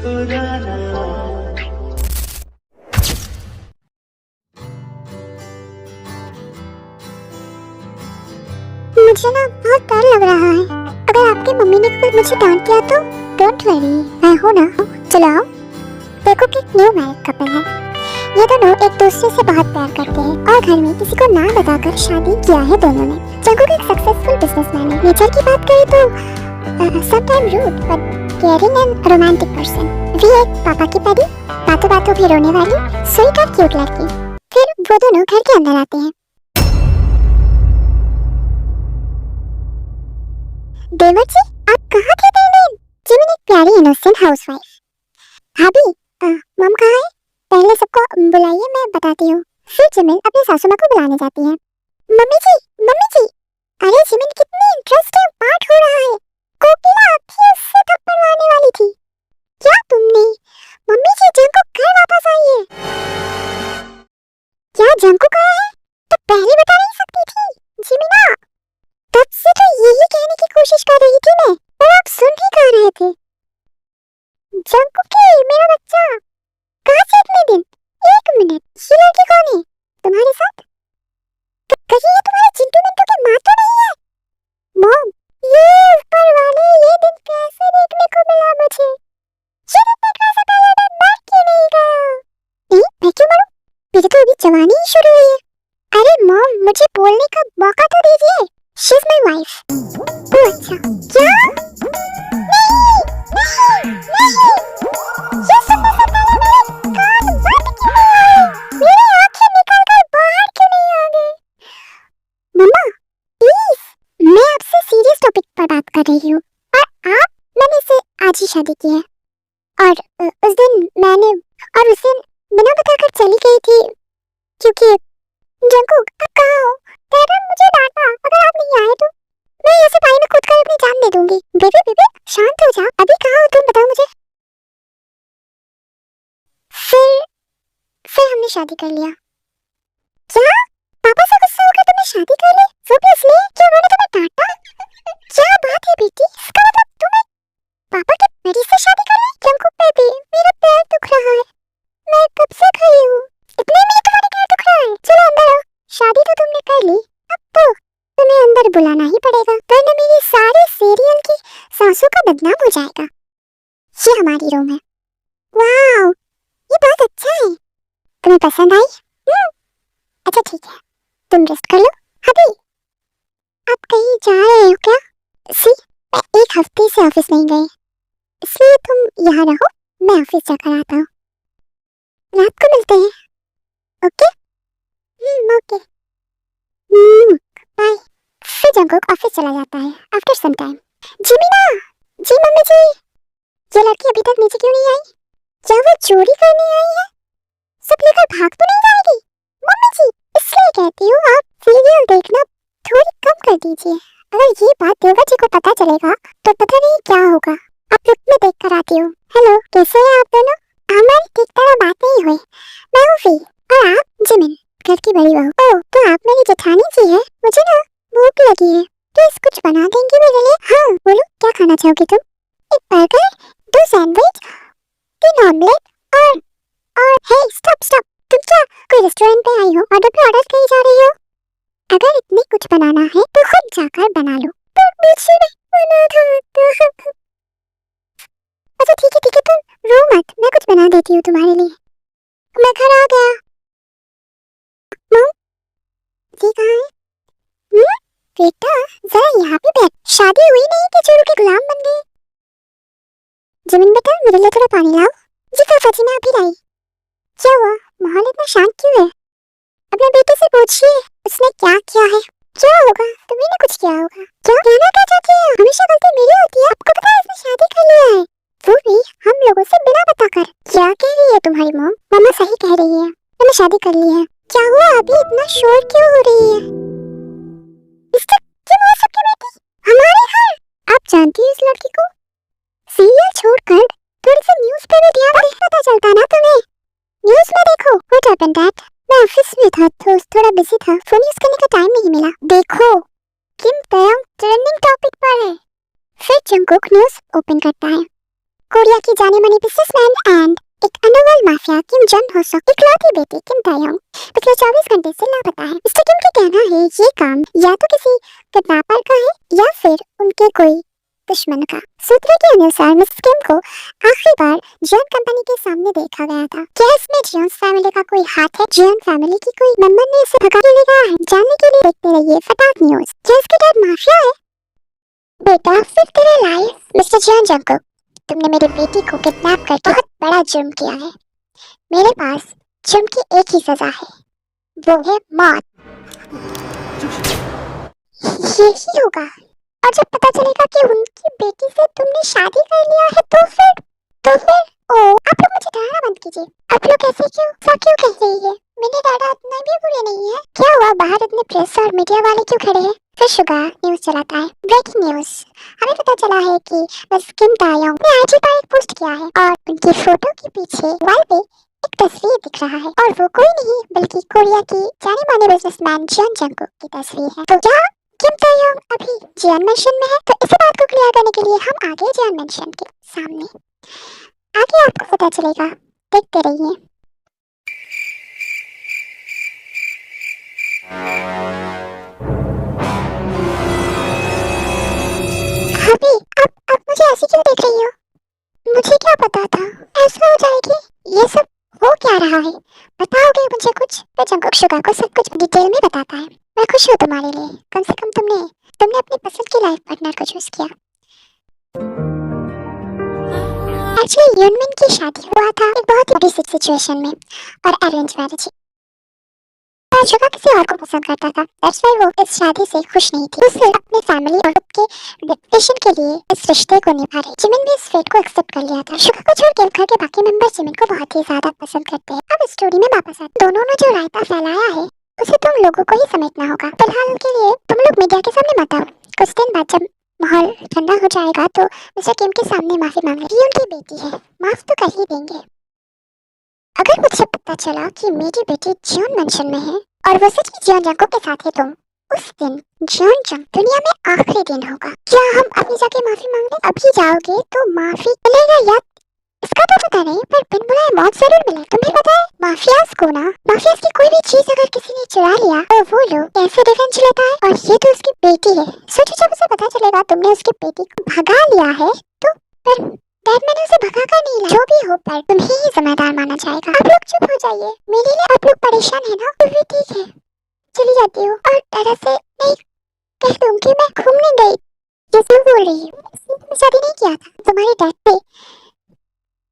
मुझे ना बहुत डर लग रहा है। अगर आपकी मम्मी ने कल मुझे डांट दिया तो डोंट वरी, मैं हूँ ना। चलो आओ, देखो कि न्यू मैरिड कपल है। ये दोनों एक दूसरे से बहुत प्यार करते हैं और घर में किसी को ना बताकर शादी किया है दोनों ने। जंगकुक एक सक्सेसफुल बिजनेसमैन है। नेचर की बात करें तो sometime rude but caring and romantic person. वी एक पापा की परी, बातों बातों भी रोने वाली, स्वीट और क्यूट लड़की। फिर वो दोनों घर के अंदर आते हैं। देवर जी, आप कहाँ थे इतने दिन? जिमिन एक प्यारी इनोसेंट हाउसवाइफ। भाभी, मम कहाँ है? पहले सबको बुलाइए, मैं बताती हूँ। फिर जिमिन अपनी सासू माँ को बुलाने जाती है। मम्मी जी, मम्मी जी। अरे जिमिन, कितनी इंटरेस्टिंग पार्ट हो रहा है। कोकिला थी, उससे थप्पड़ मारने वाली थी। क्या तुमने? मम्मी जी, जंगकुक घर वापस आई है। क्या जंगकुक आया है? तो पहले बता नहीं सकती थी जिमिना। तब से तो यही कहने की कोशिश कर रही थी मैं, पर आप सुन ही कहाँ रहे थे। जंगकुक, मेरा बच्चा कहाँ से इतने दिन? एक मिनट, ये लड़की कौन है तुम्हारे साथ? कहीं ये तुम्हारे चिंटू मिंटू की माँ तो नहीं है? मॉम, ये ऊपर वाले ये दिन कैसे देखने को मिला मुझे? ये दिन देखने से पहले मैं मर क्यों नहीं गया? नहीं, मैं क्यों मरूं? मेरी तो अभी जवानी ही शुरू हुई है। अरे मॉम, मुझे बोलने का मौका तो दीजिए। She is my wife. Oh अच्छा, क्या? नहीं, नहीं, ये सुनने से पहले मेरे कान बंद क्यों नहीं हुए? मेरी आंखें निकल कर बाहर क्यों नहीं आ गई? मम्मा, प्लीज, मैं आपसे सीरियस टॉपिक पर बात कर रही हूँ। और मैंने इसे आज ही शादी की है। और उस दिन बिना बताकर चली गई थी क्योंकि जंगकुक, आप कहाँ हो? डैडा मुझे डांटा, अगर आप नहीं आए तो मैं यहाँ से पानी में कूद कर अपनी जान दे दूंगी। बेबी बेबी, शांत हो जा। अभी कहाँ हो तुम, बताओ मुझे। फिर हमने शादी कर लिया। क्या? पापा से गुस्सा होकर तुमने शादी कर ली? वो भी इसलिए कि उन्होंने तुम्हें डांटा? क्या बात है बेटी, इसका मतलब तुम्हें पापा के परी से शादी कर ली? जंगकुक बेबी, मेरा पैर दुख रहा है। मैं कब से खड़ी हूँ, इतने में तुम्हारे पैर दुख रहा है? चलो अंदर आओ। शादी तो तुमने कर ली, अब तो तुम्हें अंदर बुलाना ही पड़ेगा, वरना मेरी सारे सीरियल की सासू का बदनाम हो जाएगा। ये हमारी रूम है। वाओ, ये बहुत अच्छा है। तुम्हें पसंद आई? अच्छा ठीक है, तुम रेस्ट कर लो। अभी आप कहीं जा रहे हो क्या? मैं एक हफ्ते से ऑफिस नहीं गई, इसलिए तुम यहाँ रहो, मैं ऑफिस जाकर आता हूँ। रात को मिलते हैं, ओके? Okay, bye. फिर जंगकुक ऑफिस चला जाता है आफ्टर सम टाइम। जिमिना, जी मम्मी जी, ये लड़की अभी तक नीचे क्यों नहीं आई? क्या वो चोरी करने आई है? सब लेकर भाग तो नहीं जाएगी? मम्मी जी, इसलिए कहती हूँ आप सीरियल देखना थोड़ी कम कर दीजिए। अगर ये बात देवर जी को पता चलेगा तो पता नहीं क्या होगा। आप लुक में देख कर आती हूँ। हेलो, कैसे हैं आप दोनों? हमारी ठीक तरह बात नहीं हुई। मैं हूँ फी और आप जिमिन, घर की बड़ी बहू। ओह, तो आप मेरी जेठानी जी है। मुझे ना भूख लगी है, प्लीज कुछ बना देंगे मेरे लिए? हाँ बोलो, क्या खाना चाहोगी तुम? एक बर्गर, 2 सैंडविच, 3 ऑमलेट और हे स्टॉप, तुम क्या कोई रेस्टोरेंट पे आई हो? ऑर्डर पे ऑर्डर कहीं जा रही हो? अगर इतने कुछ बनाना है तो खुद जाकर बना लो। तो मुझे नहीं बना था। अच्छा ठीक है, तुम रो मत, मैं कुछ बना देती हूँ तुम्हारे लिए। मैं घर आ गया। मम, ये कहाँ है? बेटा जरा यहाँ पे बैठ। शादी हुई नहीं कि चोरों के गुलाम बन गए। जिमिन बेटा, मेरे लिए थोड़ा पानी लाओ। जी फौजी, मैं अभी लाई। क्या हुआ, माहौल इतना शांत क्यों है? अपने बेटे से पूछिए उसने क्या किया है। क्या होगा, तुम्ही ने कुछ किया होगा। क्या कहना क्या चाहती है? हमेशा गलती मेरी होती है। आपको पता है इसने शादी कर लिया है, वो भी हम लोगों से बिना बताकर। क्या कह रही है तुम्हारी मॉम? मम्मा सही कह रही है, मैंने शादी कर ली है। क्या हुआ, अभी इतना शोर क्यों हो रही है? मिस्टर, क्यों हो सबकी बेटी हमारे घर? आप जानती हैं इस लड़की को? सीरियल छोड़कर थोड़ी सी न्यूज़ पे भी ध्यान दे, पता चलता ना तुम्हें। न्यूज़ में देखो व्हाट हैपेंड दैट। मैं ऑफिस में था तो थोड़ा बिजी था, फोन यूज करने का टाइम नहीं मिला। देखो किम तयंग ट्रेंडिंग टॉपिक पर है। फिर जंगकुक न्यूज़ ओपन करता है। कोरिया की जाने मानी बिजनेसमैन एंड एक अंडरवर्ल्ड माफिया किम जन हो सो इकलौती बेटी किम तायोंग पिछले 24 घंटे से लापता है। मिस्टर किम का कहना है ये काम या तो किसी किडनैपर का है या फिर उनके कोई दुश्मन का। सूत्रों के अनुसार मिस किम को आखिरी बार जियोन कंपनी के सामने देखा गया था। क्या इसमें जियोन फैमिली का कोई हाथ है? जियोन फैमिली की कोई मेंबर ने इसे भगा के ले गया है? जानने के लिए देखते रहिए फटाक न्यूज। क्या इसके डैड माफिया है? बेटा फिर तेरा लाइफ मिस्टर जियोन जंगकुक, तुमने मेरी बेटी को किडनैप कर बहुत बड़ा जुर्म किया है। मेरे पास जुर्म की एक ही सजा है, वो है मौत। यही होगा। और जब पता चलेगा कि उनकी बेटी से तुमने शादी कर लिया है तो फिर ओ आप लोग मुझे डराना बंद कीजिए। आप लोग ऐसे क्यों कह रही है? मेरे दादा इतने भी बुरे नहीं है। क्या हुआ, बाहर इतने प्रेस और मीडिया वाले क्यों खड़े हैं? फिर शुगा न्यूज चलाता है। ब्रेकिंग न्यूज, हमें पता चला है कि मिस किम तायोंग ने आईजी पर एक पोस्ट किया है और उनकी फोटो के पीछे वॉल पे एक तस्वीर दिख रहा है और वो कोई नहीं बल्कि कोरिया की जाने माने बिजनेसमैन जियोन जंगकुक की तस्वीर है। तो क्या किम तायोंग अभी जियोन मेंशन में है? तो इसी बात को क्लियर करने के लिए हम आगे जियोन मेंशन के सामने आगे आपको पता चलेगा, देखते रहिए। अभी अब मुझे ऐसे क्यों देख रही हो? मुझे क्या पता था ऐसा हो जाएगी। ये सब हो क्या रहा है? बताओगे मुझे कुछ? तो जंगकुक शुगा को सब कुछ डिटेल में बताता है। मैं खुश हूँ तुम्हारे लिए, कम से कम तुमने अपनी पसंद की लाइफ पार्टनर को चूज किया। एक्चुअली यूनमिन की शादी हुआ था एक बहुत ही बेसिक सिचुएशन में और अरेंज मैरिज। शुगा किसी और को पसंद करता था, दैट्स व्हाई वो इस शादी से खुश नहीं थी। उसे अपने फैमिली और खुद के रेपुटेशन के लिए इस रिश्ते को निभा रही। जिमिन भी इस फेट को एक्सेप्ट कर लिया था। शुगा को छोड़ के घर के बाकी मेंबर्स जिमिन को बहुत ही ज्यादा पसंद करते हैं। अब स्टोरी में वापस आते, दोनों ने जो रायता फैलाया है उसे तुम लोगों को ही समेटना होगा। फिलहाल के लिए तुम लोग मीडिया के सामने मत आओ। कुछ दिन बाद जब माहौल ठंडा हो जाएगा तो मिस्टर किम के सामने माफी मांग ले। ये उनकी बेटी है, माफ तो कर ही देंगे। अगर मुझे पता चला कि मेरी बेटी जियोन मेंशन में है और वो सच में जियोन जंगकुक के साथ है तो उस दिन जियोन जंग दुनिया में आखिरी दिन होगा। क्या हम अभी जाके माफी मांग ले? अभी जाओगे तो माफी मिलेगा या इसका तो पता नहीं, पर बिन बुलाए मौत जरूर मिले। तुम्हें पता है माफियाज की कोई भी चीज अगर किसी ने चुरा लिया तो वो लोग कैसे रिवेंज लेता है, और ये तो उसकी बेटी है। सोचो जब उसे पता चलेगा तुमने उसकी बेटी को भगा लिया है तो फिर डैड मैंने उसे भगा कर नहीं लाया। जो भी हो पर तुम्हें ही जिम्मेदार माना जाएगा। आप लोग चुप हो जाइए, मेरे लिए आप लोग परेशान है ना? तो भी ठीक है, चली जाती हूँ और तरह से नहीं कह दूंगी मैं घूमने गई। ये क्यों बोल रही हूँ? शादी नहीं किया था तुम्हारे डैड पे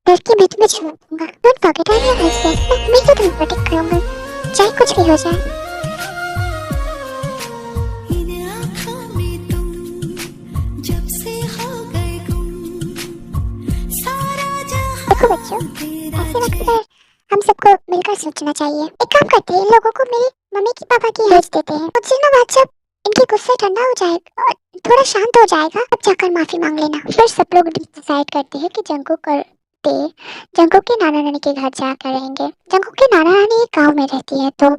डर के मैं तुम्हें छोड़ दूंगा। Don't forget I am your husband. मैं तो तुम्हें प्रोटेक्ट करूंगा चाहे कुछ भी हो जाए। देखो बच्चों, ऐसे वक्त पर हम सबको मिलकर सोचना चाहिए। एक काम करते हैं, लोगों को मेरी मम्मी की पापा की हेल्प देते हैं। कुछ दिनों बाद जब इनकी गुस्सा ठंडा हो जाएगा और थोड़ा शांत हो जाएगा तब जाकर माफी मांग लेना। फिर सब लोग डिसाइड करते हैं कि जंगकुक के नाना नानी के घर जाकर रहेंगे। जंगकुक के नाना नानी एक गाँव में रहती है तो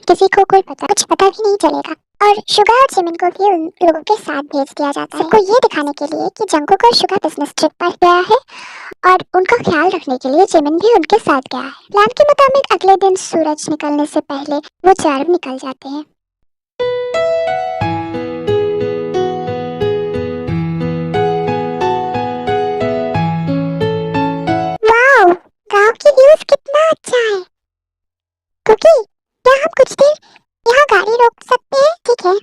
किसी को कुछ पता भी नहीं चलेगा। और शुगा और जिमिन को भी उन लोगों के साथ भेज दिया जाता है, सबको ये दिखाने के लिए कि जंगकुक और शुगा बिजनेस ट्रिप पर गया है और उनका ख्याल रखने के लिए जिमिन भी उनके साथ गया है। प्लान के मुताबिक अगले दिन सूरज निकलने से पहले वो चारों निकल जाते हैं। वाओ, गांव की व्यूज कितना अच्छा है। कुकी, क्या हम कुछ देर यहाँ गाड़ी रोक सकते हैं? ठीक है।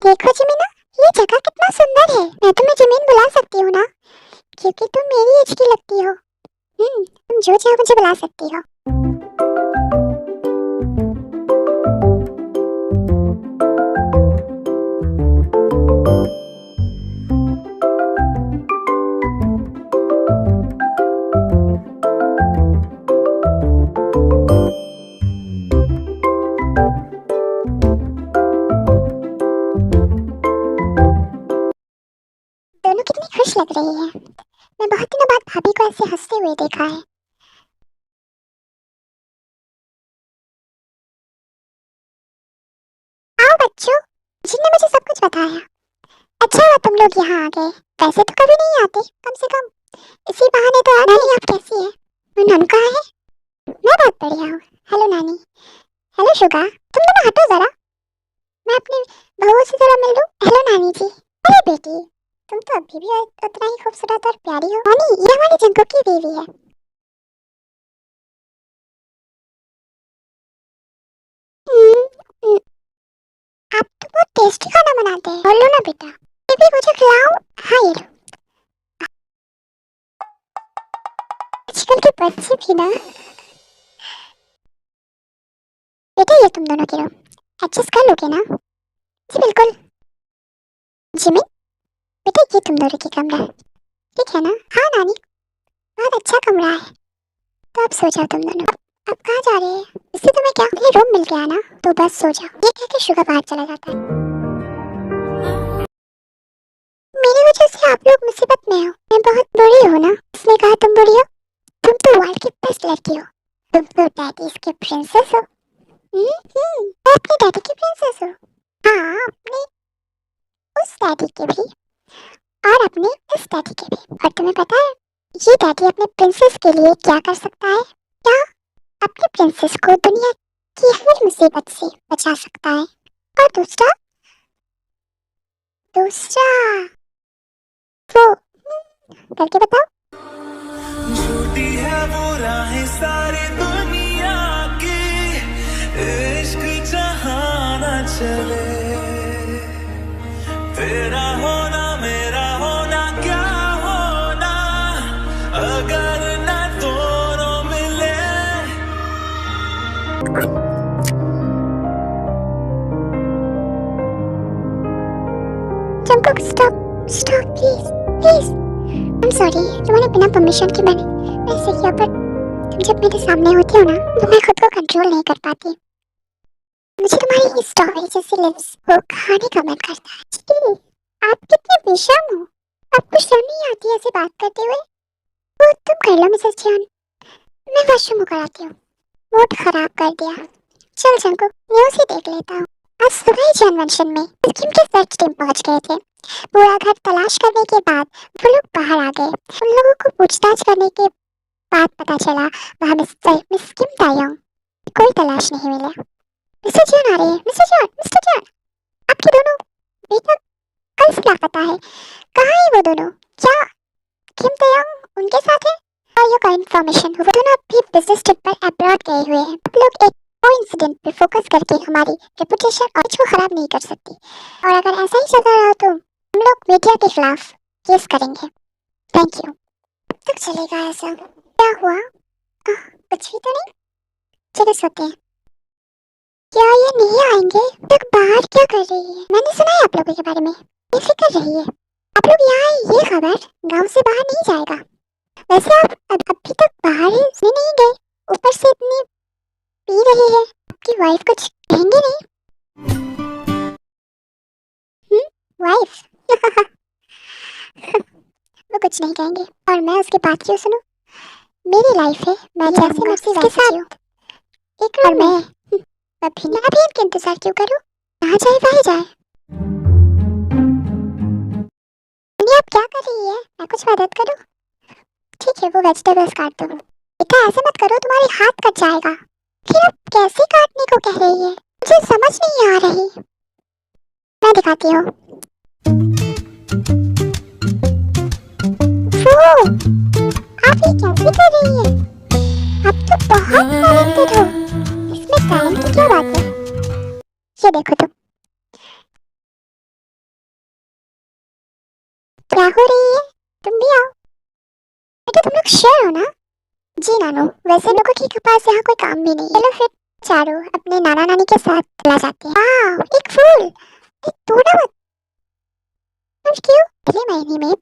देखो जिमिना, ये जगह कितना सुंदर है। मैं तुम्हें जिमिन बुला सकती हूँ ना, क्योंकि तुम मेरी एज की लगती हो। तुम जो चाहो मुझे बुला सकती हो। दोनों कितनी खुश लग रही है। मैं बहुत दिनों बाद भाभी को ऐसे हंसते हुए देखा है। आओ बच्चों, जिन ने मुझे सब कुछ बताया। अच्छा हुआ तुम लोग यहाँ आ गए। वैसे तो कभी नहीं आते, कम से कम इसी बहाने तो नानी आप कैसी है? नानू कहाँ है? मैं बहुत बढ़िया हूँ। हेलो नानी। हेलो शुगा, तुम दोनों हटो जरा, मैं अपनी बहू से जरा मिल लूं। हेलो नानी जी। अरे बेटी, तुम तो अभी भी उतना ही खूबसूरत और प्यारी हो। नानी, ये हमारी जंगू की बीवी है। हम्म, आप तो बहुत टेस्टी खाना बनाते हैं। बोलो ना बेटा, ये भी मुझे खिलाओ। हाँ ये लो। आजकल के बच्चे भी ना। बेटा ये तुम दोनों की लो, एडजस्ट कर लोगे ना? जी बिल्कुल। जिमी, बेटा ये तुम दोनों की कमरा है, ठीक है ना? हाँ नानी, बहुत अच्छा कमरा है। तो अब सो जाओ तुम दोनों। अब कहाँ जा रहे हैं? इससे तुम्हें क्या, ये रूम मिल गया ना, तो बस सो जाओ। ये कह के शुगर बाहर चला जाता है। मेरी वजह से आप लोग मुसीबत में हो। मैं बहुत बुरी हूँ ना? इसने कहा तुम बुरी हो? तुम तो वर्ल्ड की बेस्ट लड़की हो। तुम तो डैडी के प्रिंसेस हो। मैं अपने डैडी की प्रिंसेस हूँ। हाँ, अपने उस डैडी के भी और अपने इस डैडी के भी। और तुम्हें पता है ये डैडी अपने प्रिंसेस के लिए क्या कर सकता है? क्या अपने प्रिंसेस को दुनिया की हर मुसीबत से बचा सकता है। और दूसरा, दूसरा वो करके बताओ। झूठी है वो राहें सारी दुनिया की, इश्क जहां ना चले, तेरा होना मेरा होना क्या होना, अगर ना दोनों मिले। Jungkook stop, stop please, please. I am sorry, तुम्हारे बिना परमिशन के मैंने ऐसे किया, पर तुम जब मेरे सामने होती हो ना तो मैं खुद को कंट्रोल नहीं कर पाती। मुझे तुम्हारी स्ट्रॉबेरी जैसी लिप्स को खाने का मन करता है। छी, आप कितने बेशर्म हो। आपको शर्म नहीं आती ऐसी बात करते हुए? वो तुम कर लो मिसेस जॉन, मैं वॉशरूम होकर आती हूँ। मूड खराब कर दिया। चल जंकुक, न्यूज़ ही देख लेता हूँ। आज सुबह ही जनवंशन में स्कीम के सर्च टीम पहुंच गए थे। पूरा घर तलाश करने के बाद वो लोग बाहर आ गए। उन लोगों को पूछताछ करने के बाद पता चला वहाँ मिस किम तायोंग कोई तलाश नहीं मिला। मिस्टर जॉन आ रहे हैं। मिस्टर जॉन, मिस्टर जॉन, आपके दोनों बेटा कल से लापता है। कहाँ है वो दोनों? क्या किम तायोंग उनके साथ है? और ये का इन्फॉर्मेशन, वो दोनों अभी बिजनेस ट्रिप पर अब्रॉड गए हुए हैं। आप लोग एक इंसिडेंट पे फोकस करके हमारी रेपुटेशन और को खराब नहीं कर सकती, और अगर ऐसा ही चलता रहा तो हम लोग मीडिया के खिलाफ केस करेंगे। Thank you. कब तक चलेगा ऐसा? क्या हुआ? कुछ भी तो नहीं। चलो सोते हैं। क्या ये नहीं आएंगे? तक बाहर क्या कर रही है? मैंने सुना है आप लोगों के बारे में, बेफिक्र रहिए। आप लोग यहाँ आए, ये खबर गांव से बाहर नहीं जाएगा। वैसे आप अभी तक बाहर ही नहीं गए, ऊपर से इतनी पी रही है। आपकी वाइफ कुछ कहेंगे नहीं? वाइफ वो कुछ नहीं कहेंगे, और मैं उसकी बात क्यों सुनूं? मेरी लाइफ है, मैं जैसे मर्जी वैसे जिऊं। एक और मैं अभी ना भी इनके इंतजार क्यों करूं? कहाँ जाए वहीं जाए। आप क्या कर रही है? मैं कुछ मदद करूं? ठीक है, वो वेजिटेबल्स काट दो। बेटा ऐसे मत करो, तुम्हारी हाथ कट जाएगा। फिर आप कैसे काटने को कह रही है? मुझे समझ नहीं आ रही। मैं दिखाती हूँ। वो आप ये कैसे कर रही है? आप तो बहुत टैलेंटेड हो। इसमें टैलेंट की क्या बात है? ये देखो तुम, क्या हो रही है? तुम भी आओ। बेटा तुम लोग श्योर हो ना? जी नानू, वैसे लोगों के पास यहाँ कोई काम भी नहीं है। चलो फिर चारों अपने नाना नानी के साथ चला जाते हैं। वाह, एक फूल, एक तोड़ा मत। तुम क्यों अगले महीने में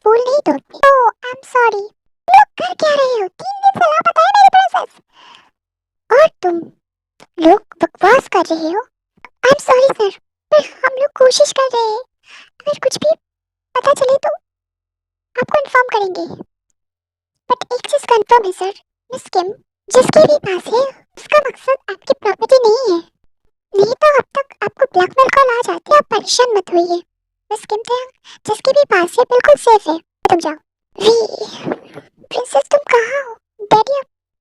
फूल नहीं तोड़ते? ओह आई एम सॉरी। तुम लोग कर क्या रहे हो? 3 दिन से लापता है मेरी प्रिंसेस, और तुम लोग बकवास कर रहे हो। आई एम सॉरी सर, पर हम लोग कोशिश कर रहे हैं। अगर कुछ भी पता चले तो आपको इन्फॉर्म करेंगे। बट एक चीज कंफर्म है सर, मिस किम जिसके भी पास है उसका मकसद आपकी प्रॉपर्टी नहीं है। नहीं तो अब तक आपको ब्लैकमेल कॉल आ जाते। आप परेशान मत होइए। बस किमते जिसके भी पास है बिल्कुल सेफ है, तुम जाओ। वी प्रिंसेस तुम कहाँ हो? डैडी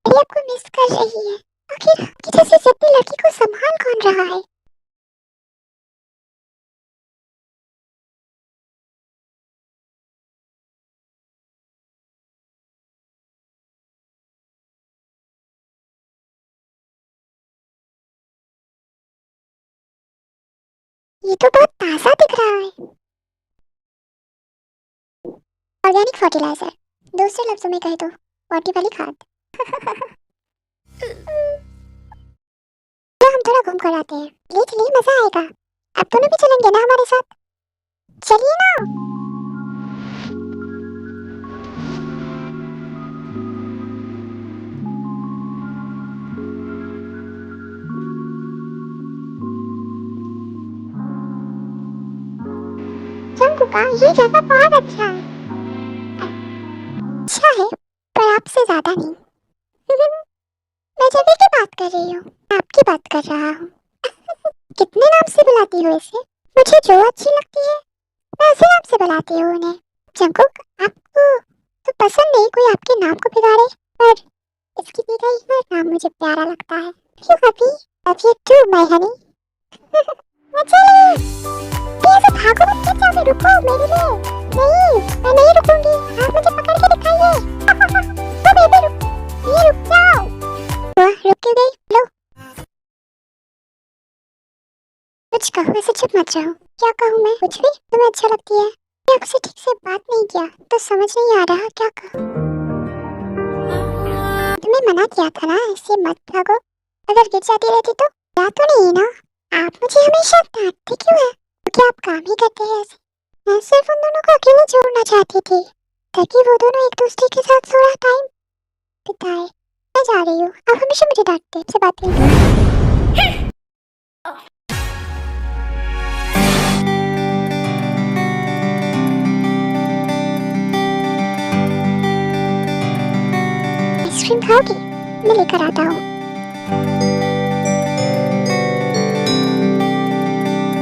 आपको मिस कर रही है। आखिर आपकी जैसी जिद्दी लड़की को संभाल कौन रहा है? ये तो बहुत ताजा दिख रहा है। ऑर्गेनिक फर्टिलाइजर, दूसरे लफ्जों में कहे तो पॉटी वाली खाद। तो हम थोड़ा घूम कर आते हैं। ले चलिए, मजा आएगा। अब दोनों भी चलेंगे ना हमारे साथ? चलिए ना। जंकुका, ये जगह बहुत अच्छा है। अच्छा है, पर आपसे ज्यादा नहीं। मैं जगह की बात कर रही हूँ, आपकी बात कर रहा हूँ। कितने नाम से बुलाती हो इसे? मुझे जो अच्छी लगती है मैं उसी नाम से बुलाती हूँ उन्हें। जंकुक, आपको तो पसंद नहीं कोई आपके नाम को बिगाड़े, पर इसकी दी गई हर नाम मुझे प्यारा लगता है। क्यों अभी? Love you too my honey. मैं चली। ये तो भागो मत, क्या चाहते? रुको मेरे लिए। नहीं, मैं नहीं रुकूंगी। आप मुझे पकड़ के दिखाइए। ओ बेबी रुक, ये रुक जाओ। वाह, रुक क्यों गई? लो, कुछ कहो, ऐसे चुप मत जाओ। क्या कहूँ मैं? कुछ भी तुम्हें अच्छा लगती है। मैं आपसे ठीक से बात नहीं किया तो समझ नहीं आ रहा क्या कहूँ। तुम्हें मना किया था ना, इससे मत भागो। अगर गिर जाती रहती तो? या तो नहीं ना। आप मुझे हमेशा डांटते क्यों है? क्योंकि आप काम ही करते हैं ऐसे। मैं सिर्फ उन दोनों को अकेले छोड़ना चाहती थी, ताकि वो दोनों एक दूसरे के साथ थोड़ा टाइम बिताए। मैं जा रही हूँ, आप हमेशा मुझे डांटते, से बात नहीं। आइसक्रीम खाओगी? मैं लेकर आता हूँ।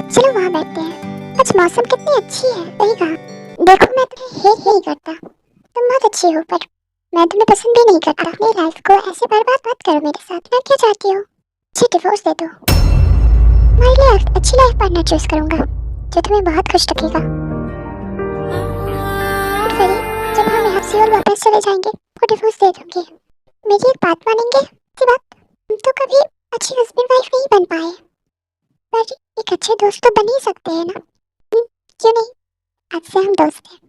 चलो वहाँ बैठते हैं। आज मौसम कितनी अच्छी है, सही कहा। देखो मैं तुम्हें हेट नहीं करता, तुम बहुत अच्छी हो, पर मैं तुम्हें पसंद भी नहीं करता। अपनी लाइफ को ऐसे बर्बाद मत करो मेरे साथ। मैं क्या चाहती हूँ, मुझे डिवोर्स दे दो। तुम्हारे लिए अच्छी लाइफ पार्टनर चूज करूंगा जो तुम्हें बहुत खुश रखेगा। फिर जब हम यहाँ से और वापस चले जाएंगे वो डिवोर्स दे दूंगी। मेरी एक बात मानेंगे? सी बात, हम तो कभी अच्छी हस्बैंड वाइफ नहीं बन पाए, पर एक अच्छे दोस्त तो बन ही सकते हैं ना। क्यों नहीं? आज से हम दोस्त हैं।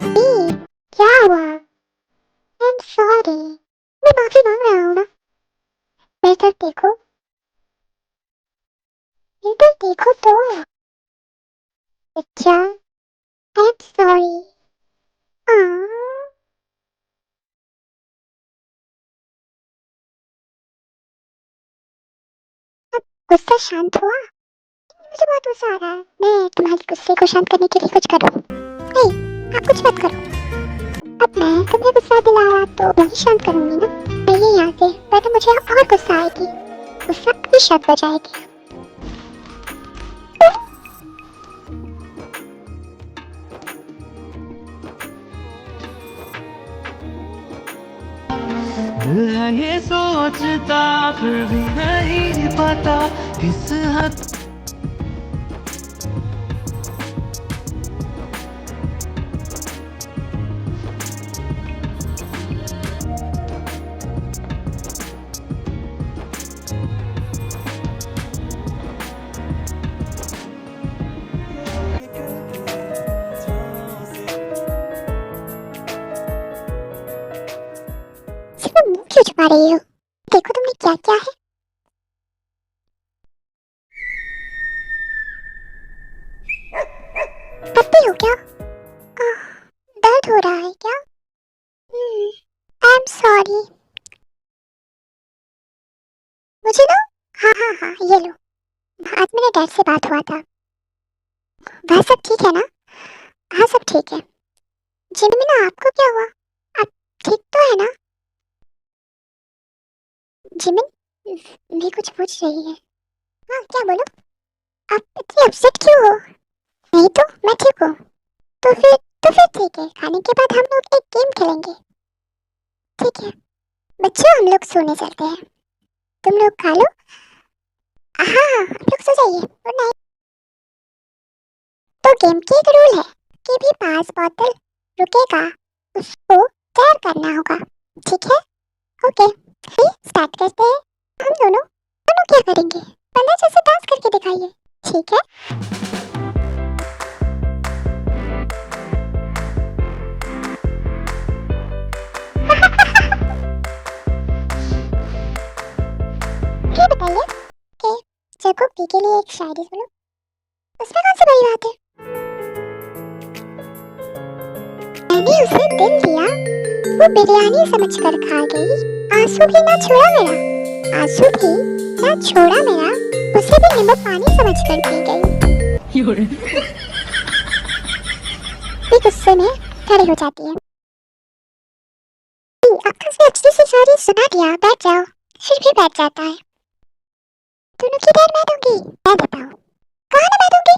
ए, क्या हुआ? आई एम सॉरी, मैं माफी मांग रहा हूँ ना। बेहतर देखो, इधर देखो तो। अच्छा, आई एम सॉरी। अब गुस्सा शांत हुआ? मुझे बहुत गुस्सा आ रहा है। मैं तुम्हारे गुस्से को शांत करने के लिए कुछ करूँ? नहीं, आप कुछ मत करो। अब मैं तुम्हें गुस्सा दिलाया तो वही शांत करूंगी ना। मैं ये यहाँ से, वरना मुझे और गुस्सा आएगी। गुस्सा भी शांत हो जाएगी। दिल है ये सोचता फिर भी नहीं पता किस हद सिर्फ मुंह क्यों छुपा रही हो? देखो तुमने क्या क्या है। पत्ती हो क्या? आह, दर्द हो रहा है क्या? I am sorry. मुझे ना, हाँ हाँ हाँ, ये लो। आज मेरे डैड से बात हुआ था। वह सब ठीक है ना? हाँ सब ठीक है। जिमिना, आपको क्या हुआ? आप ठीक तो है ना? जिमिन भी कुछ पूछ रही है। हाँ क्या बोलो? आप इतनी अपसेट क्यों हो? नहीं तो मैं ठीक हूँ। तो फिर ठीक है, खाने के बाद हम लोग एक गेम खेलेंगे। ठीक है बच्चों, हम लोग सोने चलते हैं। तुम लोग खा लो। हाँ आप लोग सो जाइए, गुड नाइट। तो गेम की एक रूल है कि भी 5 बोतल रुकेगा उसको तैयार करना होगा। ठीक है? ओके स्टार्ट करते हैं। हम दोनों दोनों क्या करेंगे? 15 जैसे डांस करके दिखाइए। ठीक है? ये बताइए कि जैकब के लिए एक शायरी बोलो, उसमें कौन सी बड़ी बात है? मैंने उसे दिल दिया, वो बिरयानी समझकर खा गई। आंसू भी ना छोड़ा मेरा, आंसू भी ना छोड़ा मेरा, उसे भी नींबू पानी समझकर पी गई। भी गुस्से में खड़ी हो जाती है। आपका से अच्छी सी शायरी सुना दिया, बैठ जाओ। फिर भी बैठ जाता है। दोनों की देर मैं दूंगी, मैं देता हूँ। कहाँ ना मैं दूंगी?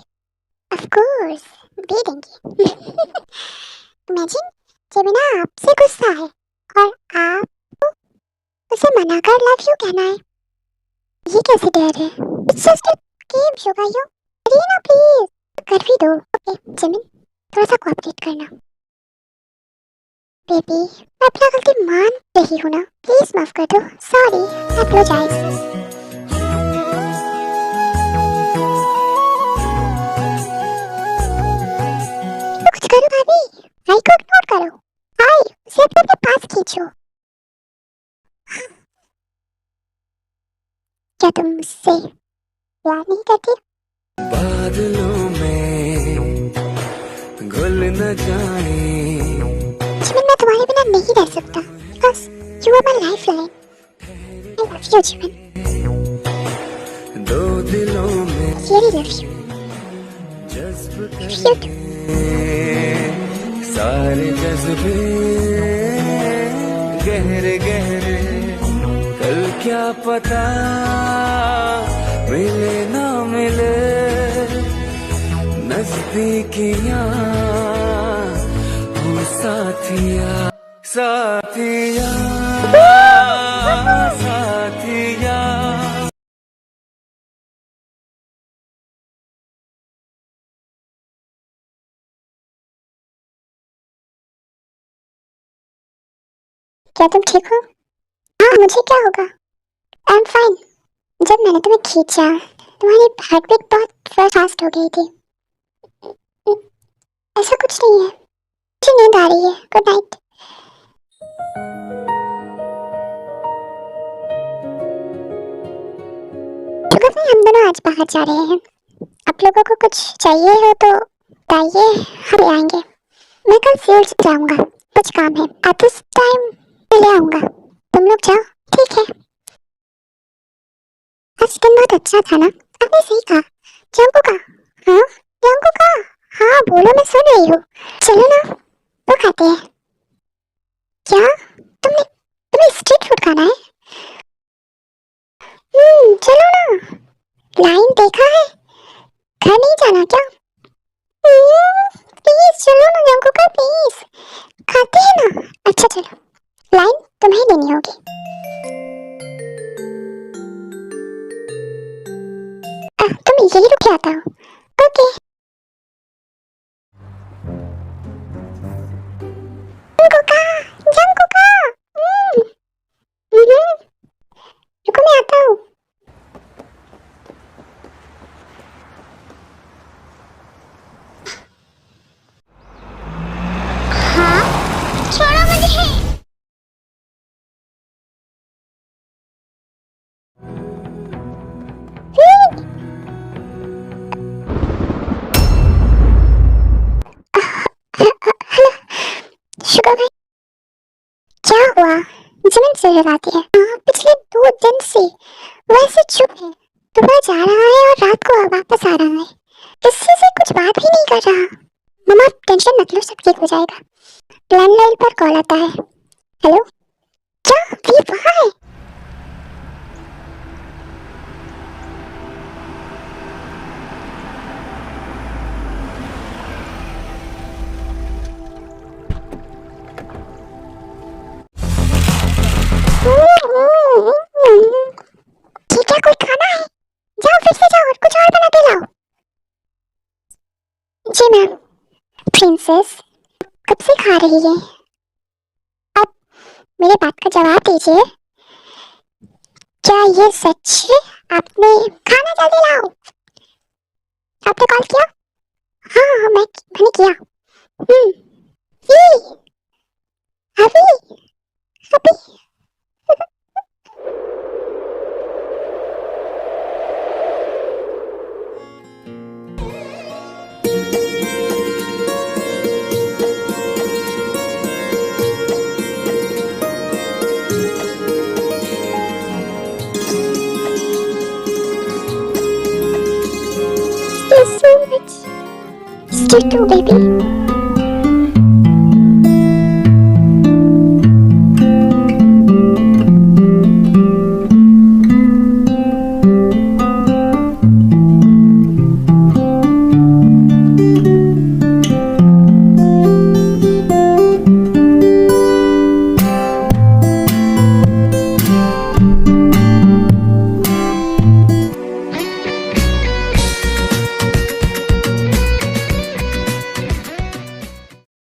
ऑफ कोर्स दे देंगी। इमेजिन जेमिना आपसे गुस्सा है और आप उसे मनाकर लव यू कहना है। ये कैसे डेयर है? इट्स जस्ट अ गेम शुगायो। करिए ना प्लीज, कर भी दो। ओके जेमिन, थोड़ा सा कोऑपरेट करना। बेबी मैं अपना गलती मान रही हूँ ना, प्लीज माफ कर दो। Sorry, apologise. कुछ करो भाभी, आई को इग्नोर करो। आई उसे अपने पास खींचो। क्या तुम मुझसे प्यार नहीं करती? बादलों में घुल न जाए। जिमिन मैं तुम्हारे बिना नहीं रह सकता, because you are my lifeline. I love you Jimin. दो दिलों में रियली लव यू। जज्ब सारे जज्बे गहरे गहरे, कल क्या पता मिले ना मिले नजदीकियां हो साथिया साथिया साथिया। क्या तुम ठीक हो? हाँ मुझे क्या होगा, आई एम फाइन। जब मैंने तुम्हें खींचा तुम्हारी हार्ट बीट बहुत फास्ट हो गई थी। ऐसा कुछ नहीं है, मुझे नींद आ रही है। Good night. शुगर भाई हम दोनों आज बाहर जा रहे हैं। आप लोगों को कुछ चाहिए हो तो बताइए, हम ले आएंगे। मैं कल फील्ड जाऊंगा, कुछ काम है। एट दिस टाइम मैं ले आऊंगा, तुम लोग जाओ। ठीक है? आज दिन बहुत अच्छा था ना? आपने सही कहा। जंकू का? हाँ जंकू का? हाँ बोलो, मैं सुन रही हूँ। चलो ना वो खाते हैं। क्या तुम्हें स्ट्रीट फूड खाना है? चलो ना। लाइन देखा है, घर नहीं जाना क्या? प्लीज चलो ना जंकू का, प्लीज खाते हैं ना। अच्छा चलो, लाइन तुम्हें देनी होगी। तुम यही रुक जाता हो। ओके जंकू का रुको मैं आता हूँ। हाँ छोड़ो मुझे। शुगर भाई क्या हुआ? जमीन से हिलाती है। हाँ पिछले 2 दिन से वैसे चुप है। सुबह जा रहा है और रात को वापस आ रहा है। किसी से कुछ बात भी नहीं कर रहा। मम्मा टेंशन मत लो, सब ठीक हो जाएगा। लैंडलाइन पर कॉल आता है। हेलो, क्या वी वहाँ है? जी मैम। प्रिंसेस कब से खा रही है? अब मेरे बात का जवाब दीजिए, क्या ये सच है? आपने खाना जल्दी लाओ। आपने कॉल किया? हाँ हाँ मैंने किया। ये अभी अभी। There's so much. Stay too, baby.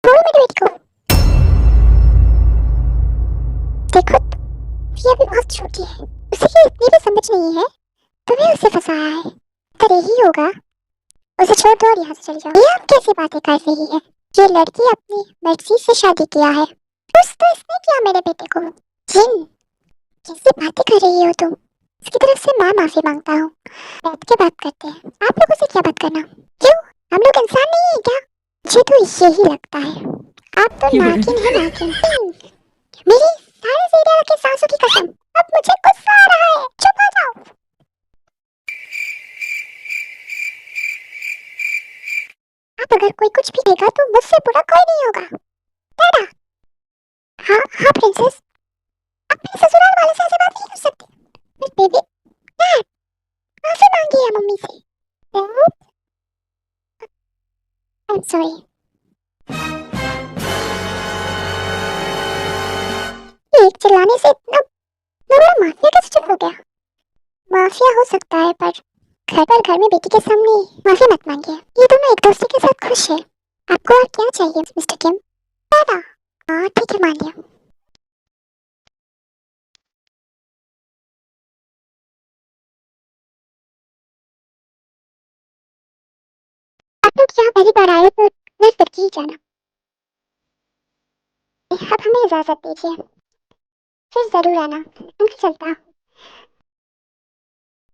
बोलो मेरी बेटी को। देखो ये अभी बहुत छोटी है, उसे ये इतनी भी समझ नहीं है, तुम्हें उसे फंसाया है। पर यही होगा, उसे छोड़ दो और यहाँ से चली जाओ। ये आप कैसी बातें कर रही है? ये लड़की अपनी मर्जी से शादी किया है। कुछ तो इसने किया मेरे बेटे को। जिन कैसी बातें कर रही हो तुम? इसकी तरफ से मैं माफी मांगता हूँ। बैठ के बात करते हैं। आप लोगों से क्या बात करना? क्यों, हम लोग इंसान नहीं है क्या? मुझे तो यही लगता है। आप तो नागिन है, नागिन। मेरी सारे सीरियल के सांसों की कसम, अब मुझे गुस्सा आ रहा है। चुप हो जाओ। आप अगर कोई कुछ भी कहेगा तो मुझसे बुरा कोई नहीं होगा। डैडा। हाँ हाँ प्रिंसेस, आप मेरे ससुराल वाले से ऐसे बात नहीं कर सकती। मेरे बेबी। डैड, माफी मांगी है मम्मी से। Dad, I am sorry. एक चिल्लाने से इतना बड़ा माफिया कैसे चुप हो गया? माफिया हो सकता है पर घर में बेटी के सामने माफी मत मांगिए। ये दोनों एक दूसरे के साथ खुश है। आपको और क्या चाहिए मिस्टर किम? दादा। हाँ ठीक है, मान लिया। आप लोग यहाँ पहली बार आए तो मैं फिर ही जाना। अब हमें इजाजत दीजिए, फिर जरूर आना। मैं चलता हूँ।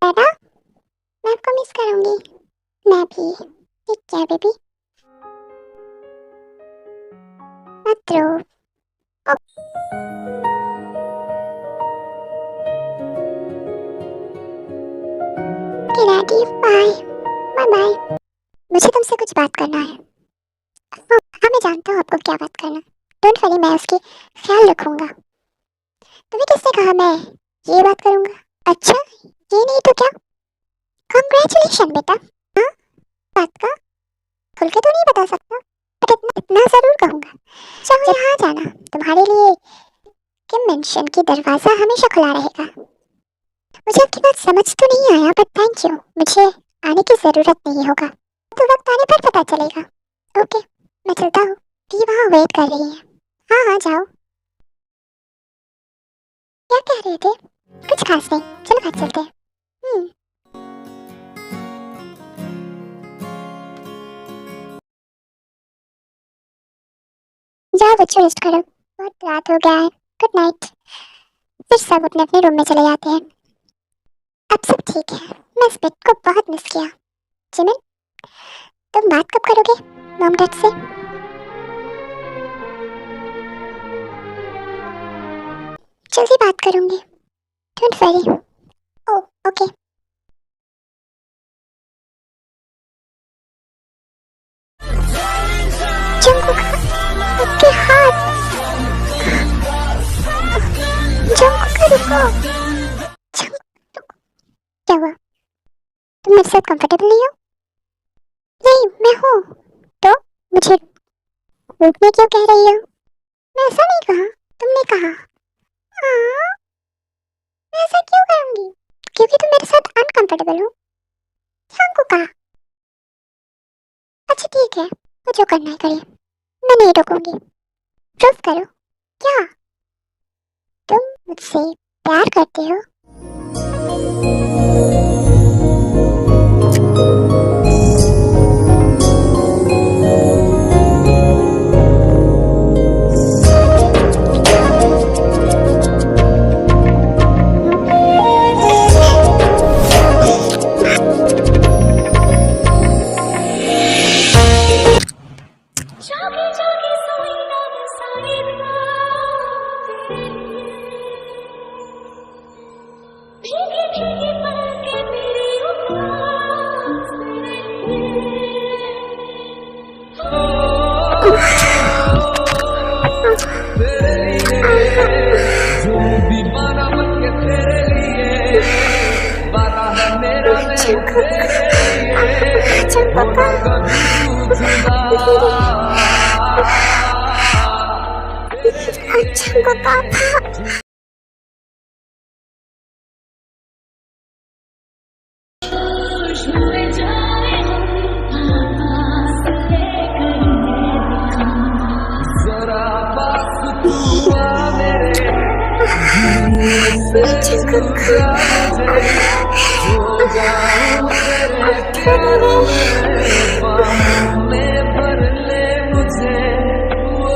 दादा, मैं आपको मिस करूंगी। मैं भी। ठीक है बेबी, मत रो। Okay daddy, bye. Bye bye. मुझे तुमसे कुछ बात करना है। हाँ मैं जानता हूँ आपको क्या बात करना। डोंट वरी, मैं उसकी ख्याल रखूंगा। तुम्हें किसने कहा मैं ये बात करूंगा? अच्छा, ये नहीं तो क्या? कांग्रेचुलेशन बेटा। हाँ, बात का खुल के तो नहीं बता सकता, पर इतना जरूर कहूंगा। चाहो यहाँ जाना, तुम्हारे लिए किम मेंशन की दरवाजा हमेशा खुला रहेगा। मुझे आपकी बात समझ तो नहीं आया, पर थैंक यू। मुझे आने की जरूरत नहीं होगा, तो वक्त आने पर पता चलेगा। ओके, मैं चलता हूँ। वी वहाँ वेट कर रही है। हाँ हाँ जाओ। क्या कह रहे थे? कुछ खास नहीं, चलो घर चलते हैं। जाओ बच्चों, रेस्ट करो, बहुत रात हो गया है। Good night. फिर सब अपने अपने रूम में चले जाते हैं। अब सब ठीक है। मैं इस बेट को बहुत मिस किया। जिमिन, तुम बात कब करोगे मॉम डैड से? जल्दी बात करूंगी, don't worry. Oh okay. Jungkook, आपके हाथ। जंगकुक रुको। जंगकुक, क्या हुआ? तुम मेरे साथ कंफर्टेबल नहीं हो? नहीं, मैं हूँ। तो मुझे रुकने क्यों कह रही हो? मैं ऐसा नहीं कहा, तुमने कहा। हाँ, मैं ऐसा क्यों करूंगी? क्योंकि तुम मेरे साथ अनकंफर्टेबल हो। जंगकुक, अच्छा ठीक है, तो जो करना है करिए, मैं नहीं रोकूंगी। प्रूफ करो। क्या तुम मुझसे प्यार करते हो? जागे जागे सोई ना बसाए भीगे भीगे पलके मेरे उपास जो दीवाना बन के तेरे लिए वादा है मेरा मैं तेरे लिए होना कभी तू जुदा अच्छा पापा। खुशबुएं जाए हम आस लेकर जरा पास तू आ मेरे से छुड़ा मुझे हो जाऊं तेरे प्यार में बाहों में भर ले मुझे वो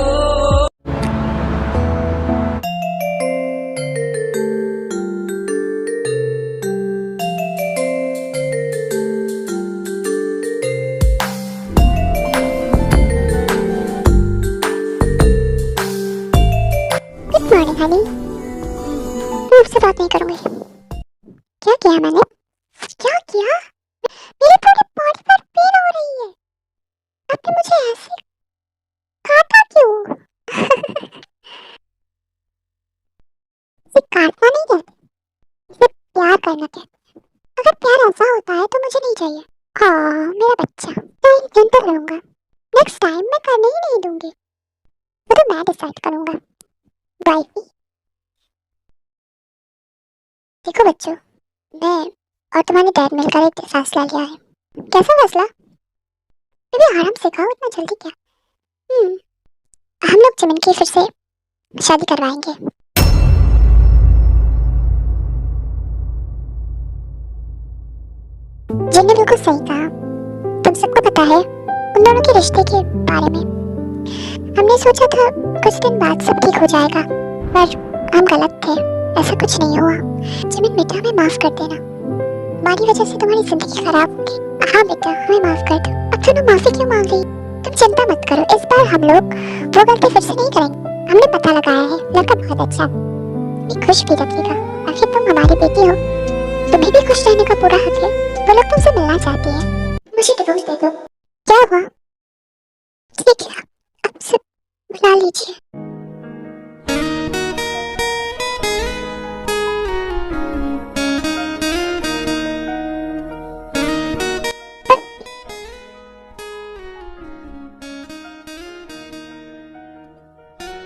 गुड मॉर्निंग हनी। मैं आपसे बात नहीं करूंगी। क्या किया मैंने? क्या किया? मेरी पूरी बॉडी पर पेन हो रही है। आपने मुझे ऐसे काटा क्यों? इसे काटना नहीं कहते, इसे प्यार करना कहते हैं। अगर प्यार ऐसा होता है तो मुझे नहीं चाहिए। हाँ मेरा बच्चा, मैं इंतजार करूंगा। नेक्स्ट टाइम मैं करने ही नहीं दूंगी। वो तो मैं डिसाइड करूंगा। वाइफी। देखो बच्चों, मैं और तुम्हारे डैड मिलकर एक फैसला लिया है। कैसा फैसला? बेबी आराम से खाओ, इतना जल्दी क्या? हम लोग जिमिन की फिर से शादी करवाएंगे। जिनने बिल्कुल सही कहा। तुम सबको पता है उन दोनों के रिश्ते के बारे में। हमने सोचा था कुछ दिन बाद सब ठीक हो जाएगा, पर हम गलत थे। ऐसा कुछ नहीं हुआ। जिमिन बेटा हमें माफ कर देना। हमारी वजह से तुम्हारी जिंदगी खराब होगी। हाँ बेटा हमें माफ कर दो। अब तुम माफी क्यों मांग रही? तुम चिंता मत करो, इस बार हम लोग वो गलती फिर से नहीं करेंगे। हमने पता लगाया है, लड़का बहुत अच्छा है। ये खुश भी रखिएगा। आखिर तुम हमारी बेटी हो, तुम्हें भी खुश रहने का पूरा हक है। वो लोग तुमसे मिलना चाहती है। मुझे डिवोर्स दे दो। क्या हुआ? ठीक है, अब से बुला लीजिए।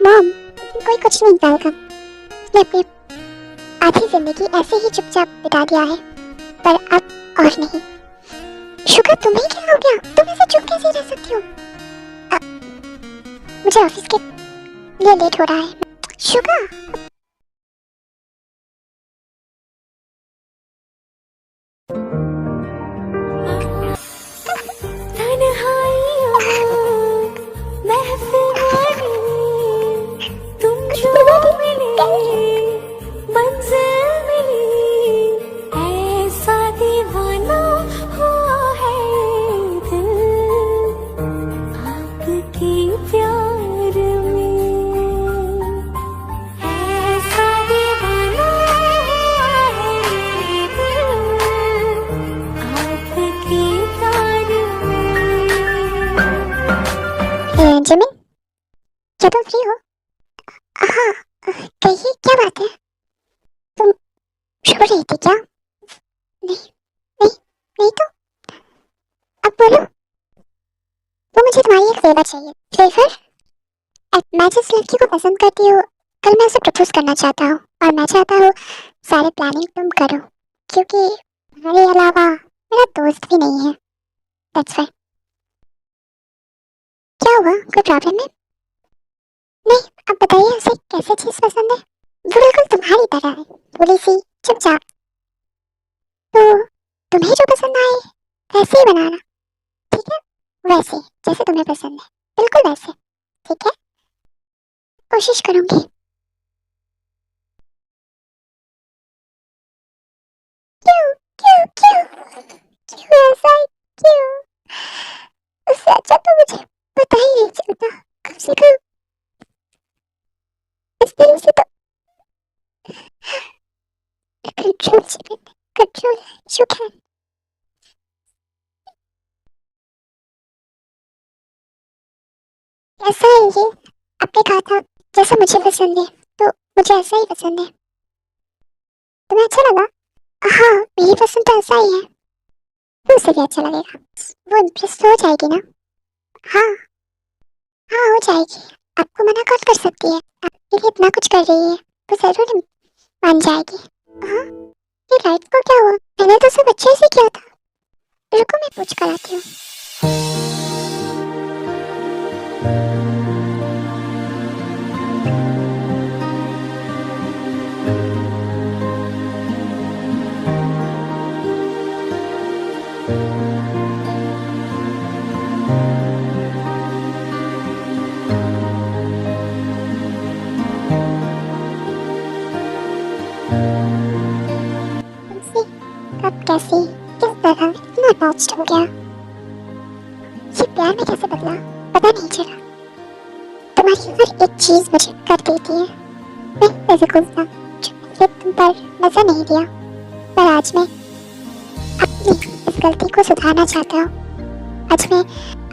मॉम, कोई कुछ नहीं कहेगा। मैं अपनी आधी जिंदगी ऐसे ही चुपचाप बिता दिया है, पर अब और नहीं। शुगर तुम्हें क्या हो गया? तुम ऐसे चुप कैसे रह सकती हो? मुझे ऑफिस के लिए लेट हो रहा है। शुगर जिमिन, क्या तुम फ्री हो? हाँ, कहिए क्या बात है? तुम सो रही थी क्या? नहीं नहीं नहीं तो अब बोलो। वो मुझे तुम्हारी एक फेवर चाहिए। फेवर? मैं जिस लड़की को पसंद करती हूँ, कल मैं उसे प्रपोज करना चाहता हूँ, और मैं चाहता हूँ सारे प्लानिंग तुम करो, क्योंकि तुम्हारे अलावा मेरा दोस्त भी नहीं है। That's why. हुआ, कोई प्रॉब्लम है? नहीं, अब बताइए उसे कैसे चीज पसंद है? वो बिल्कुल तुम्हारी तरह है, भोली सी, चुपचाप। तो तुम्हें जो पसंद आए वैसे ही बनाना, ठीक है? वैसे जैसे तुम्हें पसंद है, बिल्कुल वैसे, ठीक है? कोशिश करूंगी। क्यों क्यों क्यों क्यों ऐसा है? क्यों? उससे अच्छा तो मुझे पता ही नहीं चलता, कम से कम इस दिल से तो कंट्रोल चाहिए, कंट्रोल यू कैन। ऐसा है ये, आपने कहा था जैसा मुझे पसंद है तो मुझे ऐसा ही पसंद है। तुम्हें अच्छा लगा? हाँ, मेरी पसंद तो ऐसा ही है, तो उसे भी अच्छा लगेगा। वो इम्प्रेस हो जाएगी ना? हाँ, हाँ हो जाएगी। आपको मना कौन कर सकती है? आपके लिए इतना कुछ कर रही है तो जरूर मान जाएगी। हाँ, ये लाइट को क्या हुआ? मैंने तो सब अच्छे से किया था। रुको मैं पूछ कर आती हूँ। तुमसे कब कैसे किस तरह इतना अटैच्ड हो गया? ये प्यार में कैसे बदला पता नहीं चला। तुम्हारी हर एक चीज मुझे कर देती है। मैं फिजिकल था जो मैंने तुम पर नजर नहीं दिया, पर आज मैं अपनी इस गलती को सुधारना चाहता हूँ। आज मैं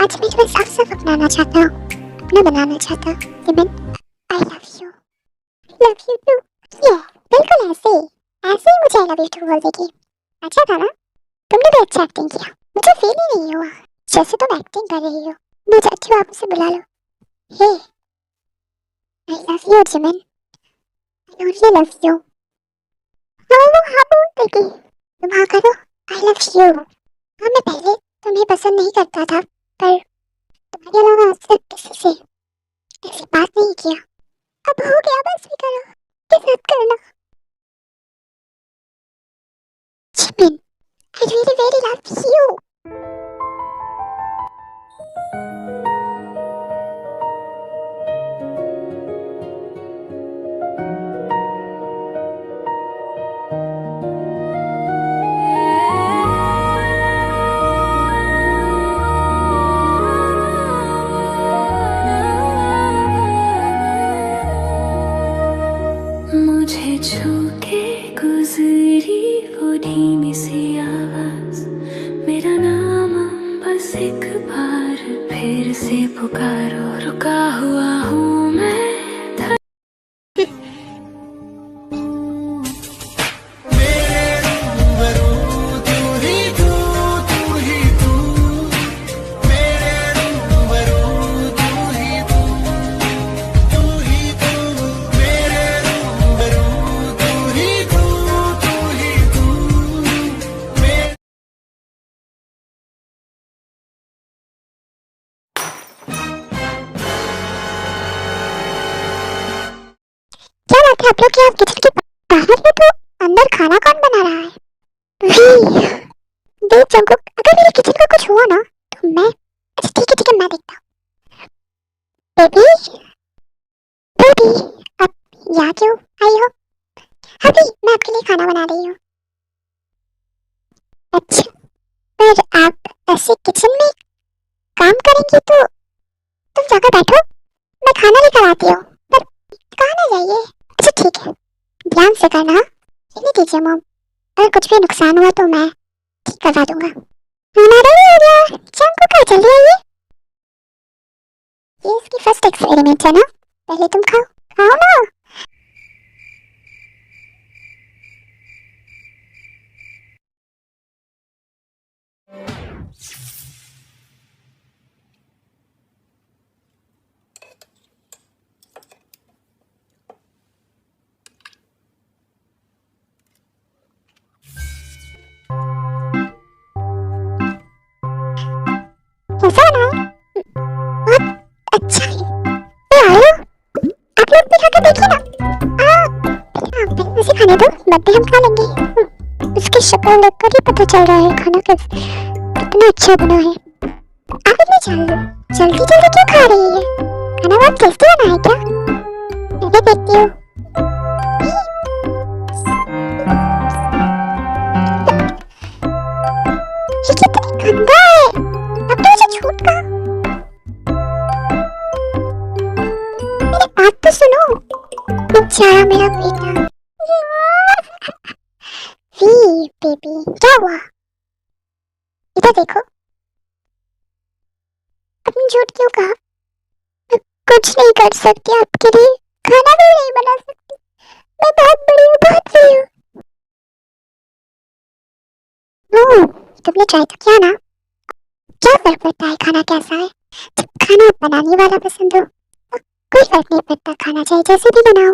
तुम्हें साफ साफ अपनाना चाहता हूँ, अपना बनाना चाहता हूँ। Jimin, I love you too. ये बिल्कुल ऐसे ही मुझे आई लव यू टू बोल देगी। अच्छा था ना? तुमने भी अच्छा एक्टिंग किया, मुझे फील ही नहीं हुआ जैसे तुम एक्टिंग कर रही हो। मैं चाहती हूँ आप उसे बुला लो। Hey, I love you Jimin, I only love you. हाँ बोल देगी, तुम हाँ करो। I love you. हाँ, मैं पहले तुम्हें पसंद नहीं करता था, पर तुम्हारे अलावा आज तक किसी से ऐसी बात नहीं किया। अब हो गया, बस भी करो, किस मत करना। Jimin, I really very love you. मुझे छू के गुजरी वो धीमी सी आवाज, मेरा नाम बस एक बार फिर से पुकारो। रुका हुआ हूँ मैं, क्या बात है आप लोग, क्या आप किचन के बाहर हो तो अंदर खाना कौन बना रहा है? वी, देख जंकुक, अगर मेरे किचन का कुछ हुआ ना तो मैं, अच्छा ठीक है मैं देखता हूँ। बेबी, बेबी, आप यहाँ क्यों आई हो? अभी मैं आपके लिए खाना बना रही हूँ। अच्छा, पर आप ऐसे किचन में काम करेंगी तो तुम जाकर बैठो, मैं खाना लेकर आती हूँ। पर कहाँ ना जाइए। अच्छा ठीक है, ध्यान से करना। नहीं दीजिए मॉम, अगर कुछ भी नुकसान हुआ तो मैं ठीक करवा दूंगा। खाना रेडी हो गया, जंकुक का जल्दी आइए। ये इसकी फर्स्ट एक्सपेरिमेंट है ना, पहले तुम खाओ, खाओ ना। कैसा बना है? बहुत बातें हम खा लेंगे। उसकी शक्ल देखकर ही पता चल रहा है खाना कितना अच्छा बना है। आप इतनी जल्दी जल्दी क्यों खा रही है? खाना बहुत टेस्टी बना है क्या? मैं भी देखती हूँ। ये कितनी गंदा है। अब तो इसे छूट का। मेरी बात तो सुनो। बेचारा मेरा बेटा। वी बेबी, क्या हुआ? इधर देखो। अपनी झूठ क्यों कहा? मैं कुछ नहीं कर सकती आपके लिए। खाना भी नहीं बना सकती। मैं बहुत बड़ी हूँ, बहुत बड़ी हूँ। तुमने ट्राई तो किया ना? क्या फर्क पड़ता है खाना कैसा है? जब खाना बनाने वाला पसंद हो तो कोई फर्क नहीं पड़ता, खाना चाहे जैसे भी बनाओ।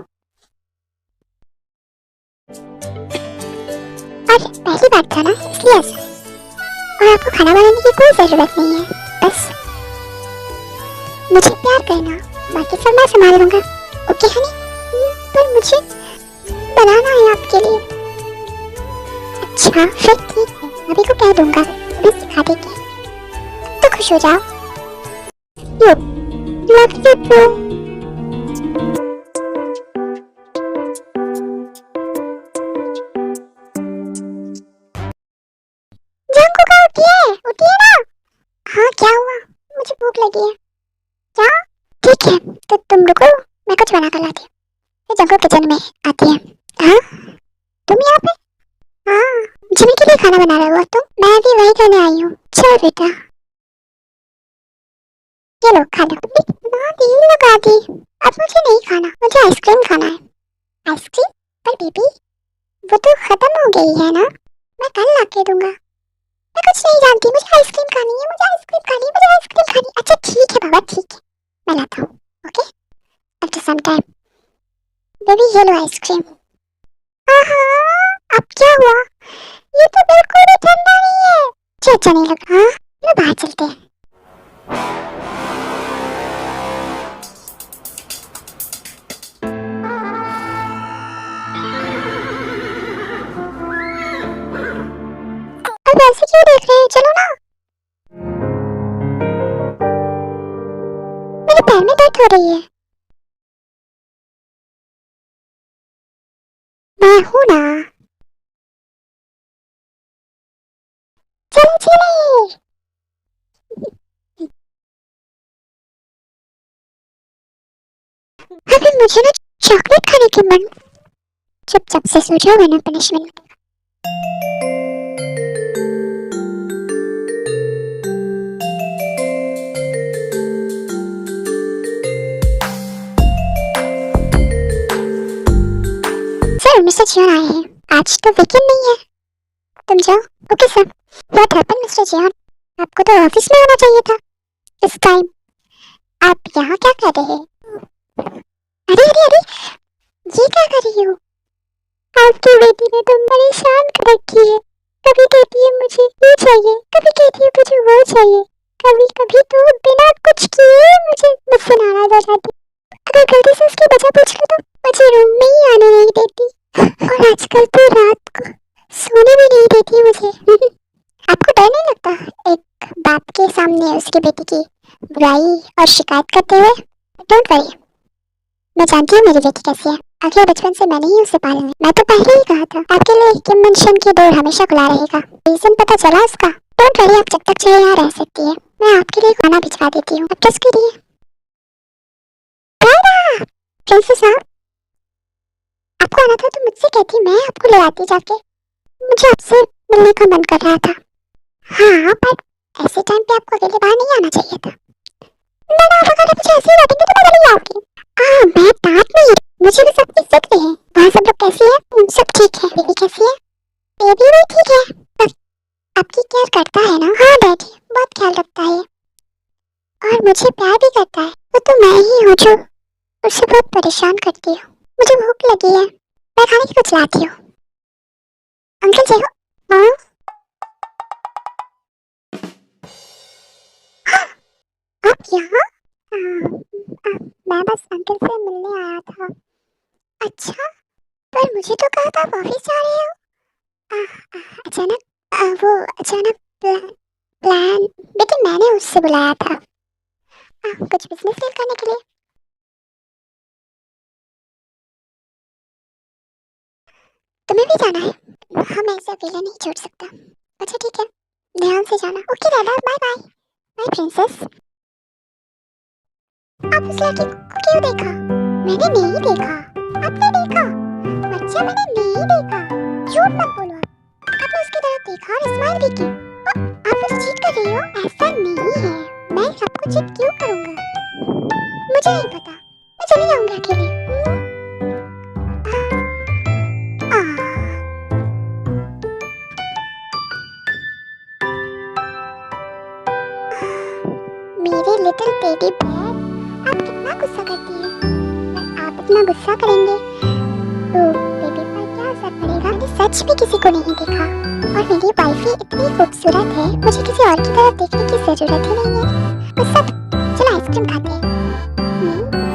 और पहली बात था ना, इसलिए ऐसा। और आपको खाना बनाने की कोई जरूरत नहीं है। बस मुझे प्यार करना, बाकी सब मैं संभाल लूंगा। ओके हनी? पर मुझे बनाना है आपके लिए। अच्छा फिर ठीक है, अभी को कह दूंगा, अभी सिखा देगी। तो खुश हो जाओ। यो, लव यू ब्रो। जंगू का उठिए ना। हाँ क्या हुआ? मुझे भूख लगी है। क्या? ठीक है तो तुम रुको, मैं कुछ बना कर लाती हूँ। फिर जंगू किचन में आती है। हाँ तुम यहाँ पे? हाँ जिमी के लिए खाना बना रहे हो तुम? मैं भी वही करने आई हूँ। चल बेटा ये लो खा लो। ना दिल लगा दी। अब मुझे नहीं खाना, मुझे आइसक्रीम खाना है। आइसक्रीम? पर बेबी वो तो खत्म हो गई है ना, मैं कल ला के दूंगा। मैं कुछ नहीं जानती, मुझे आइसक्रीम खानी है, मुझे आइसक्रीम खानी है, मुझे आइसक्रीम खानी है। अच्छा ठीक है बाबा, ठीक है मैं लाता हूँ। Okay after some time. Baby ये लो आइसक्रीम। अब क्या हुआ? ये तो बिल्कुल भी ठंडा नहीं है। मुझे अच्छा नहीं लग रहा। हाँ बाहर चलते हैं। अब ऐसे क्यों देख रहे हैं, चलो ना। मेरे पैर में दर्द हो रही है। मैं हूं ना। चलो चले। अभी मुझे ना चॉकलेट खाने की मन। चुपचाप से सो जाओ वरना पनिशमेंट। सर मिस्टर जियान आए हैं। आज तो वीकेंड नहीं है, तुम जाओ। Okay sir. What happened mister Jian? आपको तो ऑफिस में आना चाहिए था इस टाइम। आप यहाँ क्या कर रहे हैं? अरे अरे अरे ये क्या कर रही हो? आपकी बेटी ने तो परेशान कर रखी है। कभी कहती है मुझे ये चाहिए, कभी कहती है मुझे वो चाहिए, कभी कभी तो बिना कुछ किए मुझे मुझसे नाराज हो जाती। अगर गलती से उसकी वजह पूछ लो तो मुझे रूम में ही आने नहीं देती। और आजकल तो रात को सोने भी नहीं देती मुझे। आपको डर नहीं लगता एक बाप के सामने उसकी बेटी की बुराई और शिकायत करते हुए? डोंट वरी, मैं जानती हूँ मेरी बेटी कैसी है। अगले बचपन से मैंने ही उसे पाला है। मैं तो पहले ही कहा था आपके लिए किम मनशन की डोर हमेशा खुला रहेगा। रीजन पता चला उसका? डोंट वरी, आप जब तक चाहे यहाँ रह सकती है। मैं आपके लिए खाना भिजवा देती हूँ। अब किसके लिए? प्रिंसेस साहब आपको आना था तो मुझसे कहती, मैं आपको ले आती जाके। मुझे आपसे मिलने का मन कर रहा था। हाँ पर ऐसे टाइम पे आपको अकेले बाहर नहीं आना चाहिए था। ना ना अगर आप मुझे ऐसे ही रखेंगे तो मैं नहीं आऊंगी। हाँ मैं डांट नहीं, मुझे भी सब चीज सकते हैं। वहाँ सब लोग कैसे हैं? सब ठीक है। बेबी कैसी है? बेबी भी ठीक है। बस आपकी केयर करता है ना? हाँ डैडी बहुत ख्याल रखता है और मुझे प्यार भी करता है। वो तो मैं ही हूँ जो उसे बहुत परेशान करती हूँ। मुझे भूख लगी है, मैं खाने की कुछ लाती हूँ। अंकल जी हो? हाँ आप यहाँ? मैं बस अंकल से मिलने आया था। अच्छा पर मुझे तो कहा था आप ऑफिस जा रहे हो। अचानक वो अचानक प्लान बेटे मैंने उससे बुलाया था कुछ बिजनेस डील करने के लिए। तुम्हें भी जाना है? हम ऐसे अकेले नहीं छोड़ सकता। अच्छा ठीक है, ध्यान से जाना। ओके दादा, बाय बाय। Bye princess. आप उस लड़की को क्यों देखा? मैंने नहीं देखा। आपने देखा? अच्छा मैंने नहीं देखा। झूठ मत बोलो आप। आपने उसकी तरफ देखा और स्माइल भी की। आप बस चीट कर रही हो। ऐसा नहीं है, मैं आपको चीट क्यों करूंगा? मुझे नहीं पता, मैं चली जाऊंगी अकेले। मेरे लिटिल टेडी बेयर, आप कितना गुस्सा करती हैं। अगर आप इतना गुस्सा करेंगे तो बेबी पर क्या असर पड़ेगा? मैंने सच भी किसी को नहीं देखा और मेरी वाइफी इतनी खूबसूरत है, मुझे किसी और की तरफ देखने की जरूरत ही नहीं है। बस सब चलो आइसक्रीम खाते हैं।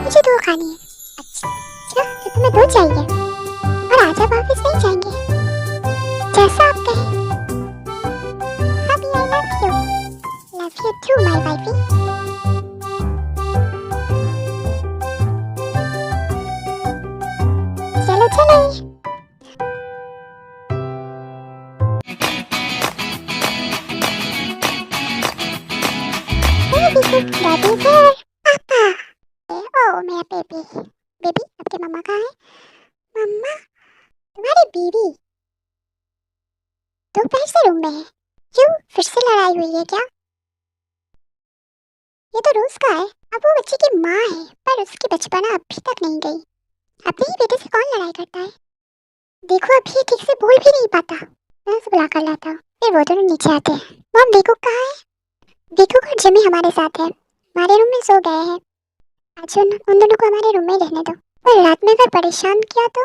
मुझे दो खानी है। अच्छा तो तुम्हें दो चाहिए और आज आप ऑफिस नहीं जाएंगे? जैसा आप कहें। अभी I love you too my wifey. चलो चलो। डैडी सर, पापा। ओ मेरा बेबी। बेबी आपके मम्मा कहाँ है? मम्मा, तुम्हारी बीवी दोपहर से रूम में है। क्यों, फिर से लड़ाई हुई है क्या? ये तो रोज का है। अब वो बच्चे की माँ है पर उसकी बचपना अभी तक नहीं गई। अपने ही बेटे से कौन लड़ाई करता है? देखो अभी ये ठीक से बोल भी नहीं पाता। मैं उसे बुला कर लाता हूँ, फिर वो दोनों नीचे आते हैं। मॉम देखो कहाँ है? देखो और जिमी हमारे साथ है, हमारे रूम में सो गए हैं। आज उन दोनों को हमारे रूम में रहने दो, और रात में अगर परेशान किया तो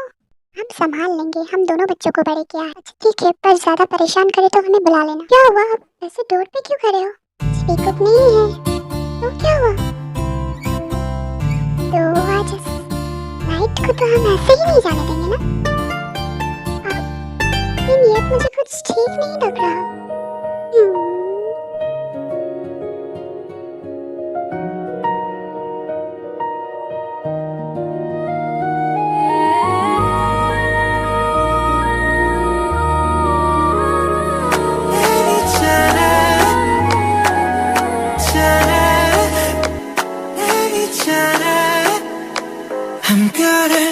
हम संभाल लेंगे। हम दोनों बच्चों को बड़े किया है। अच्छा ठीक है, पर ज्यादा परेशान करे तो हमें बुला लेना। क्या हुआ, आप ऐसे डोर पे क्यों खड़े हो? स्पीक अप नहीं है तो क्या हुआ? तो आज नाइट को तो हम ऐसे ही नहीं जाने देंगे ना। ये नियत मुझे कुछ ठीक नहीं लग रहा। हम प्यारे